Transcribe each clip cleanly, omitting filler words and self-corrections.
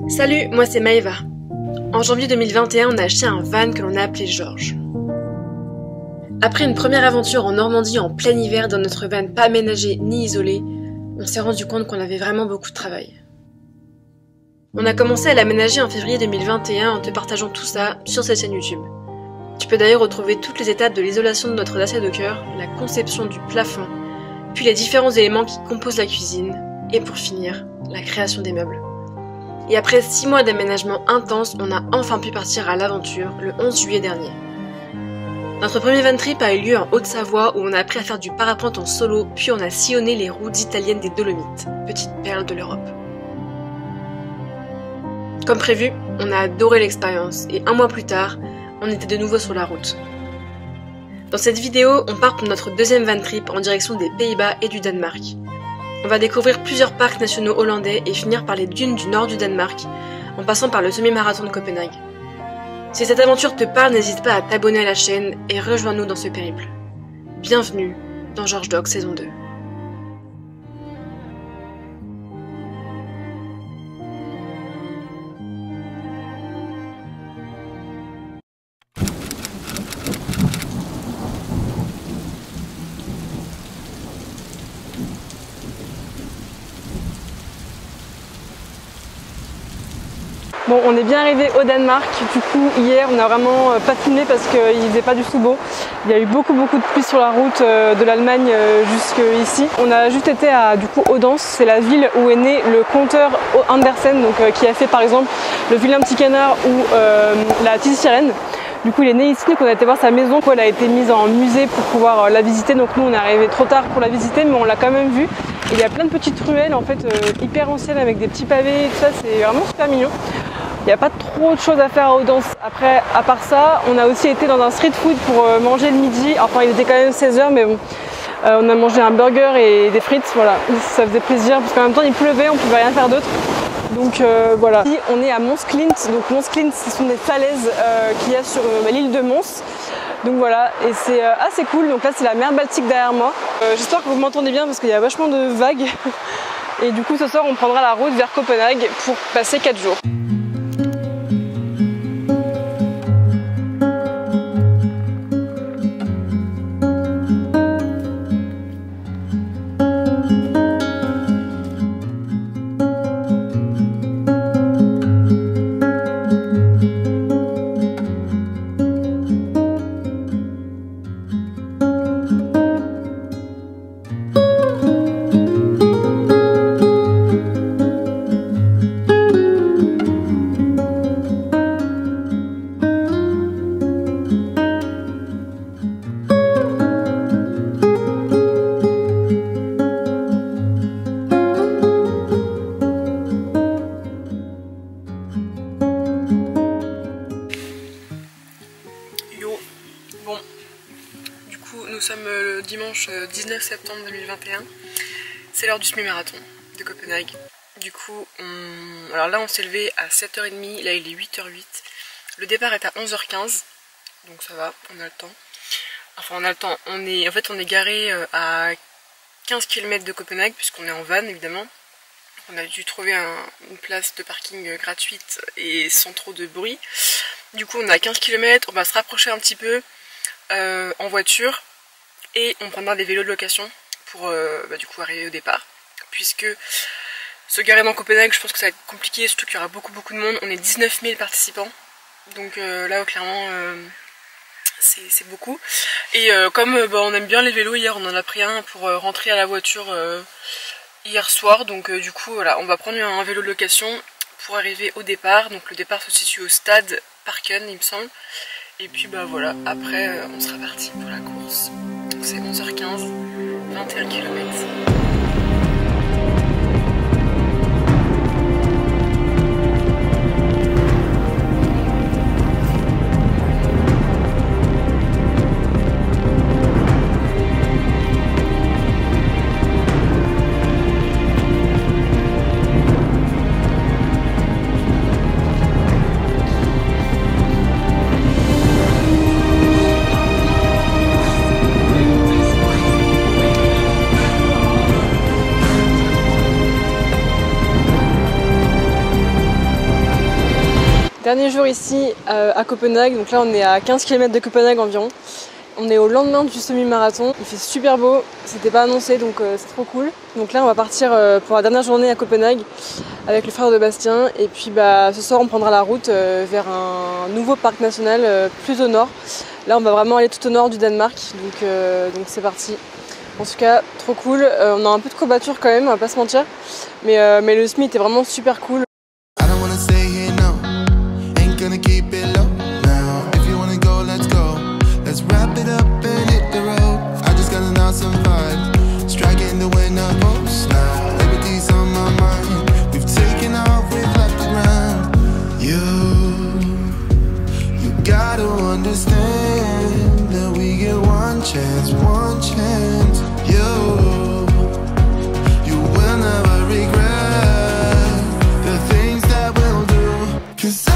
Salut, moi c'est Maëva. En janvier 2021, on a acheté un van que l'on a appelé Georges. Après une première aventure en Normandie en plein hiver dans notre van pas aménagé ni isolé, on s'est rendu compte qu'on avait vraiment beaucoup de travail. On a commencé à l'aménager en février 2021 en te partageant tout ça sur cette chaîne YouTube. Tu peux d'ailleurs retrouver toutes les étapes de l'isolation de notre dacia Docker, la conception du plafond, puis les différents éléments qui composent la cuisine, et pour finir, la création des meubles. Et après 6 mois d'aménagement intense, on a enfin pu partir à l'aventure le 11 juillet dernier. Notre premier van trip a eu lieu en Haute-Savoie où on a appris à faire du parapente en solo, puis on a sillonné les routes italiennes des Dolomites, petite perle de l'Europe. Comme prévu, on a adoré l'expérience et 1 mois plus tard, on était de nouveau sur la route. Dans cette vidéo, on part pour notre deuxième van trip en direction des Pays-Bas et du Danemark. On va découvrir plusieurs parcs nationaux hollandais et finir par les dunes du nord du Danemark, en passant par le semi-marathon de Copenhague. Si cette aventure te parle, n'hésite pas à t'abonner à la chaîne et rejoins-nous dans ce périple. Bienvenue dans Georges Doc saison 2. Bon, on est bien arrivé au Danemark. Du coup, hier, on n'a vraiment pas filmé parce qu'il faisait pas du tout beau. Il y a eu beaucoup de pluie sur la route de l'Allemagne jusqu'ici. On a juste été à Odense, c'est la ville où est né le conteur Andersen, donc qui a fait par exemple le vilain petit canard ou la petite sirène. Du coup, il est né ici, donc on a été voir sa maison. Elle a été mise en musée pour pouvoir la visiter. Donc nous, on est arrivé trop tard pour la visiter, mais on l'a quand même vue. Et il y a plein de petites ruelles en fait hyper anciennes avec des petits pavés et tout ça. C'est vraiment super mignon. Il n'y a pas trop de choses à faire à Odense. Après, à part ça, on a aussi été dans un street food pour manger le midi. Enfin, il était quand même 16 h, mais bon, on a mangé un burger et des frites. Voilà, ça faisait plaisir parce qu'en même temps, il pleuvait, on ne pouvait rien faire d'autre. Donc voilà. Ici, on est à Mons Klint. Donc Mons Klint, ce sont des falaises qu'il y a sur l'île de Mons. Donc voilà, et c'est assez cool. Donc là, c'est la mer Baltique derrière moi. J'espère que vous m'entendez bien parce qu'il y a vachement de vagues. Et du coup, ce soir, on prendra la route vers Copenhague pour passer 4 jours. Nous sommes le dimanche 19 septembre 2021, c'est l'heure du semi-marathon de Copenhague. Du coup, alors là on s'est levé à 7h30, là il est 8h08. Le départ est à 11h15, donc ça va, on a le temps. Enfin on a le temps, on est garé à 15 km de Copenhague puisqu'on est en van évidemment. On a dû trouver une place de parking gratuite et sans trop de bruit. Du coup on est à 15 km, on va se rapprocher un petit peu en voiture. Et on prendra des vélos de location pour du coup arriver au départ. Puisque se garer dans Copenhague, je pense que ça va être compliqué, surtout qu'il y aura beaucoup de monde. On est 19 000 participants. Donc là clairement c'est beaucoup. Et comme on aime bien les vélos, hier on en a pris un pour rentrer à la voiture hier soir. Donc du coup voilà, on va prendre un vélo de location pour arriver au départ. Donc le départ se situe au stade Parken il me semble. Et puis voilà, après on sera parti pour la course. C'est 11h15, 21 km. Dernier jour ici à Copenhague, donc là on est à 15 km de Copenhague environ. On est au lendemain du semi-marathon, il fait super beau, c'était pas annoncé donc c'est trop cool. Donc là on va partir pour la dernière journée à Copenhague avec le frère de Bastien et puis ce soir on prendra la route vers un nouveau parc national plus au nord. Là on va vraiment aller tout au nord du Danemark, donc c'est parti. En tout cas trop cool, on a un peu de courbature quand même, on va pas se mentir, mais le semi était vraiment super cool. Let's wrap it up and hit the road. I just got an awesome vibe, striking the winner post now. Liberty's on my mind. We've taken off, we've left the ground. You gotta understand that we get one chance, one chance. You will never regret the things that we'll do. 'Cause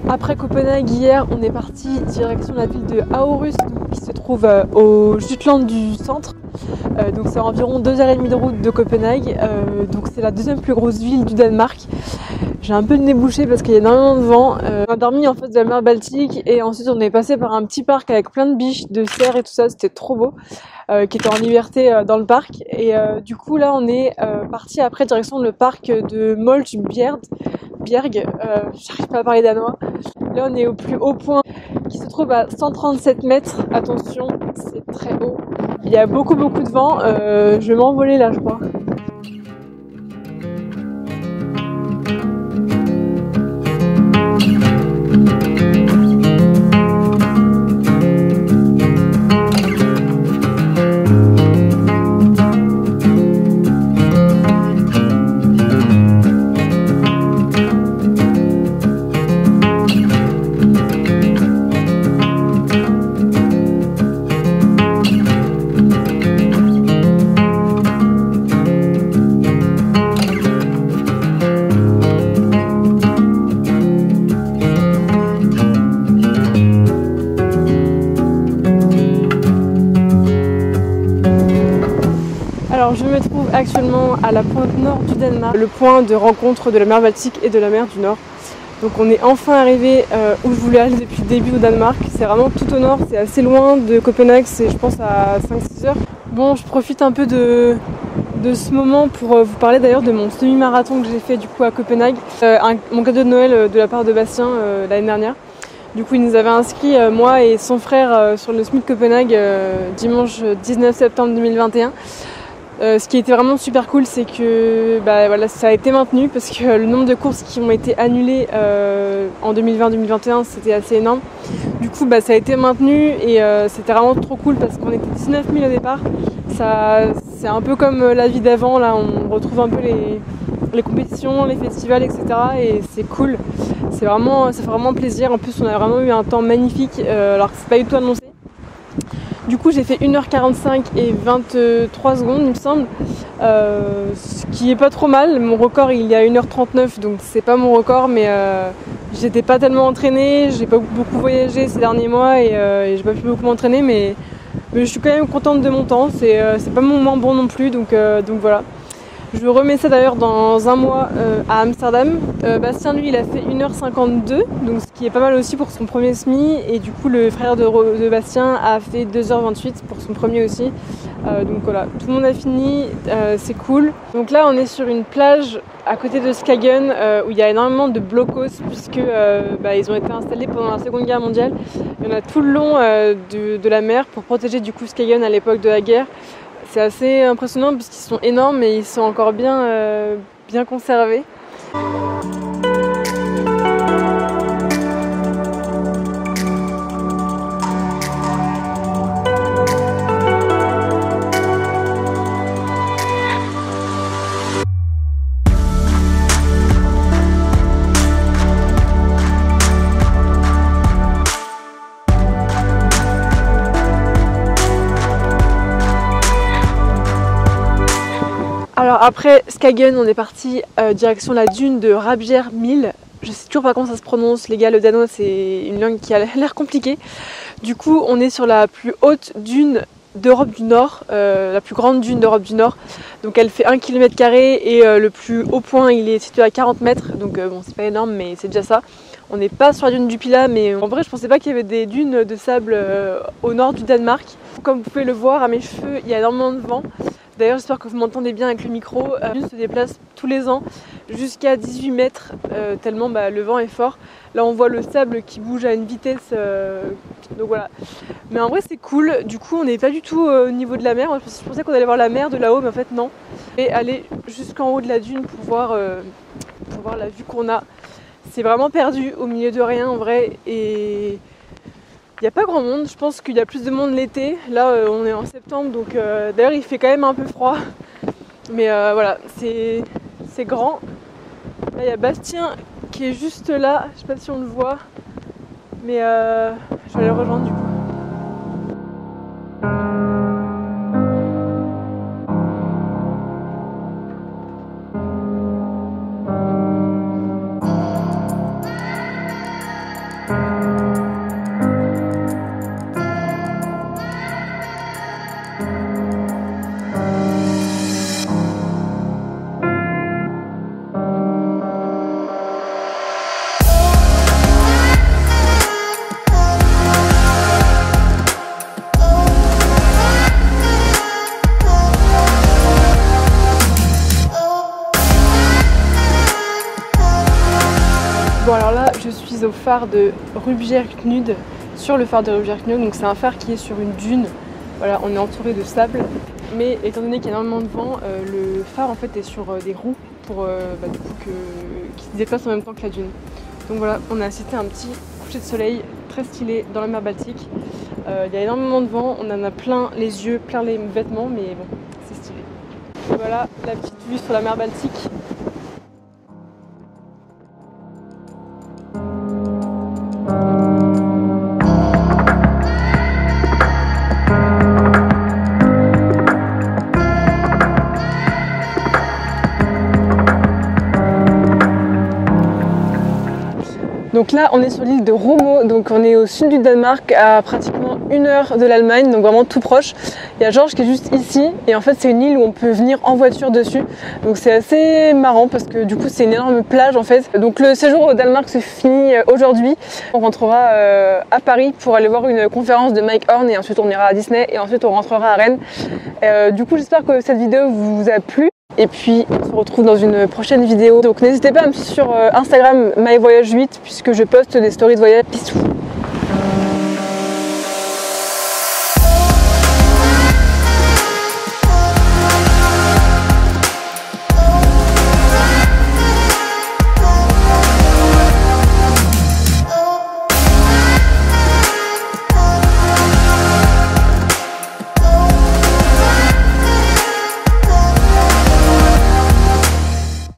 après Copenhague hier, on est parti direction la ville de Aarhus qui se trouve au Jutland du centre. Donc c'est environ 2h30 de route de Copenhague. Donc c'est la deuxième plus grosse ville du Danemark. J'ai un peu le nez bouché parce qu'il y a énormément de vent. On a dormi en face de la mer Baltique et ensuite on est passé par un petit parc avec plein de biches, de cerfs et tout ça. C'était trop beau. Qui était en liberté dans le parc. Et du coup là on est parti après direction le parc de Molsbjerg. J'arrive pas à parler danois. Là on est au plus haut point qui se trouve à 137 mètres. Attention, c'est très haut. Il y a beaucoup de vent. Je vais m'envoler là je crois. Alors je me trouve actuellement à la pointe nord du Danemark, le point de rencontre de la mer Baltique et de la mer du Nord. Donc on est enfin arrivé où je voulais aller depuis le début au Danemark. C'est vraiment tout au nord, c'est assez loin de Copenhague, c'est je pense à 5-6 heures. Bon, je profite un peu de ce moment pour vous parler d'ailleurs de mon semi-marathon que j'ai fait du coup à Copenhague. Mon cadeau de Noël de la part de Bastien l'année dernière. Du coup il nous avait inscrit moi et son frère sur le semi de Copenhague dimanche 19 septembre 2021. Ce qui était vraiment super cool, c'est que voilà, ça a été maintenu parce que le nombre de courses qui ont été annulées en 2020-2021 c'était assez énorme. Du coup ça a été maintenu et c'était vraiment trop cool parce qu'on était 19 000 au départ. C'est un peu comme la vie d'avant, là on retrouve un peu les compétitions, les festivals, etc. Et c'est cool, ça fait vraiment plaisir. En plus on a vraiment eu un temps magnifique alors que c'est pas du tout annoncé. Du coup j'ai fait 1h45 et 23 secondes il me semble, ce qui est pas trop mal. Mon record il est à 1h39 donc c'est pas mon record, mais j'étais pas tellement entraînée, j'ai pas beaucoup voyagé ces derniers mois et j'ai pas pu beaucoup m'entraîner, mais je suis quand même contente de mon temps, c'est pas mon moment bon non plus, donc voilà. Je remets ça d'ailleurs dans un mois à Amsterdam. Bastien lui il a fait 1h52, donc ce qui est pas mal aussi pour son premier semi, et du coup le frère de Bastien a fait 2h28 pour son premier aussi. Donc voilà, tout le monde a fini, c'est cool. Donc là on est sur une plage à côté de Skagen où il y a énormément de blocos puisque ils ont été installés pendant la Seconde Guerre mondiale. Il y en a tout le long de la mer pour protéger du coup Skagen à l'époque de la guerre. C'est assez impressionnant parce qu'ils sont énormes et ils sont encore bien conservés. Alors après Skagen, on est parti direction la dune de Rabjermil. Je sais toujours pas comment ça se prononce, les gars, le danois c'est une langue qui a l'air compliquée. Du coup on est sur la plus haute dune d'Europe du Nord, la plus grande dune d'Europe du Nord. Donc elle fait 1 km² et le plus haut point il est situé à 40 mètres, donc bon c'est pas énorme mais c'est déjà ça. On n'est pas sur la dune du Pilat, mais en vrai je pensais pas qu'il y avait des dunes de sable au nord du Danemark. Comme vous pouvez le voir à mes cheveux, il y a énormément de vent. D'ailleurs j'espère que vous m'entendez bien avec le micro. La dune se déplace tous les ans jusqu'à 18 mètres tellement le vent est fort. Là on voit le sable qui bouge à une vitesse, donc voilà. Mais en vrai c'est cool, du coup on n'est pas du tout au niveau de la mer. Je pensais qu'on allait voir la mer de là-haut mais en fait non. Et aller jusqu'en haut de la dune pour voir la vue qu'on a. C'est vraiment perdu au milieu de rien en vrai et il n'y a pas grand monde. Je pense qu'il y a plus de monde l'été. Là on est en septembre donc d'ailleurs il fait quand même un peu froid. Mais voilà, c'est grand. Là il y a Bastien qui est juste là, je sais pas si on le voit. Mais je vais aller le rejoindre du coup. Bon alors là je suis au phare de Rubjerknud, sur le phare de Rubjerknud, donc c'est un phare qui est sur une dune. Voilà, on est entouré de sable, mais étant donné qu'il y a énormément de vent, le phare en fait est sur des roues pour du coup qui se déplacent en même temps que la dune. Donc voilà, on a assisté à un petit coucher de soleil très stylé dans la mer Baltique. Il y a énormément de vent, on en a plein les yeux, plein les vêtements, mais bon, c'est stylé. Et voilà la petite vue sur la mer Baltique. Donc là on est sur l'île de Romo, donc on est au sud du Danemark à pratiquement 1 heure de l'Allemagne, donc vraiment tout proche. Il y a Georges qui est juste ici et en fait c'est une île où on peut venir en voiture dessus. Donc c'est assez marrant parce que du coup c'est une énorme plage en fait. Donc le séjour au Danemark se finit aujourd'hui. On rentrera à Paris pour aller voir une conférence de Mike Horn et ensuite on ira à Disney et ensuite on rentrera à Rennes. Du coup j'espère que cette vidéo vous a plu. Et puis on se retrouve dans une prochaine vidéo. Donc n'hésitez pas à me suivre sur Instagram myvoyage8 puisque je poste des stories de voyage. Bisous.